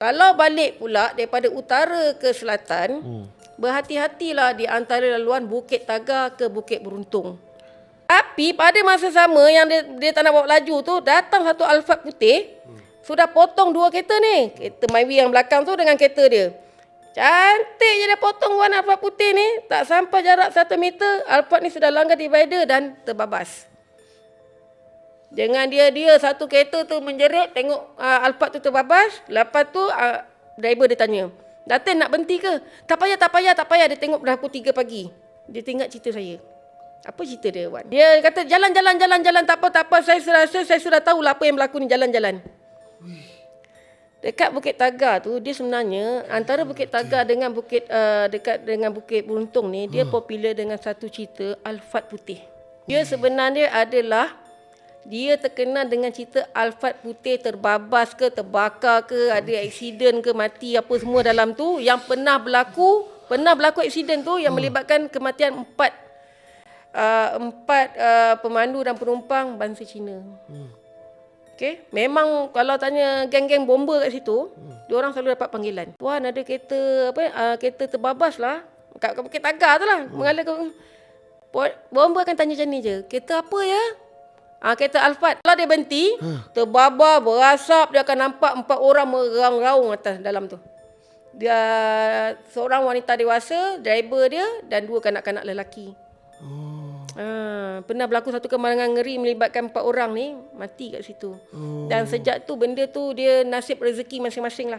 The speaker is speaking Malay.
Kalau balik pula daripada utara ke selatan, berhati-hatilah di antara laluan Bukit Tagar ke Bukit Beruntung. Tapi pada masa sama yang dia tak nak bawa laju tu, datang satu Alphard putih, sudah potong dua kereta ni. Kereta Myvi yang belakang tu dengan kereta dia. Cantik je dia potong warna Alphard putih ni. Tak sampai jarak 1 meter, Alphard ni sudah langgar divider dan terbabas. Dengan dia satu kereta tu menjerit, tengok Alphard tu terbabas. Lepas tu driver dia tanya, Datin nak berhenti ke? Tak payah. Dia tengok dah pukul 3 pagi. Dia tengok cerita saya. Apa cerita dia, Wan? Dia kata jalan. Tak apa. Saya sudah tahu lah apa yang berlaku ni, jalan. Dekat Bukit Tagar tu, dia sebenarnya antara Bukit Tagar dengan dekat dengan Bukit Beruntung ni, dia popular dengan satu cerita Alphard putih. Dia sebenarnya adalah dia terkenal dengan cerita Alphard putih terbabas ke, terbakar ke, ada aksiden ke, mati apa semua dalam tu. Yang pernah berlaku aksiden tu yang melibatkan kematian empat pemandu dan penumpang bangsa Cina. Okay? Memang kalau tanya geng-geng bomber kat situ, diorang selalu dapat panggilan. Tuan ada kereta kereta terbabas lah. Kat Bukit Tagar tu lah. Mengalir ke bomber akan tanya macam ni je. Kereta apa ya? Kereta Alphard. Kalau dia berhenti, terbabar, berasap, dia akan nampak 4 orang meraung-raung atas dalam tu. Dia seorang wanita dewasa, driver dia dan 2 kanak-kanak lelaki. Pernah berlaku satu kemalangan ngeri melibatkan 4 orang ni mati kat situ. Dan sejak tu benda tu dia nasib rezeki masing-masing lah.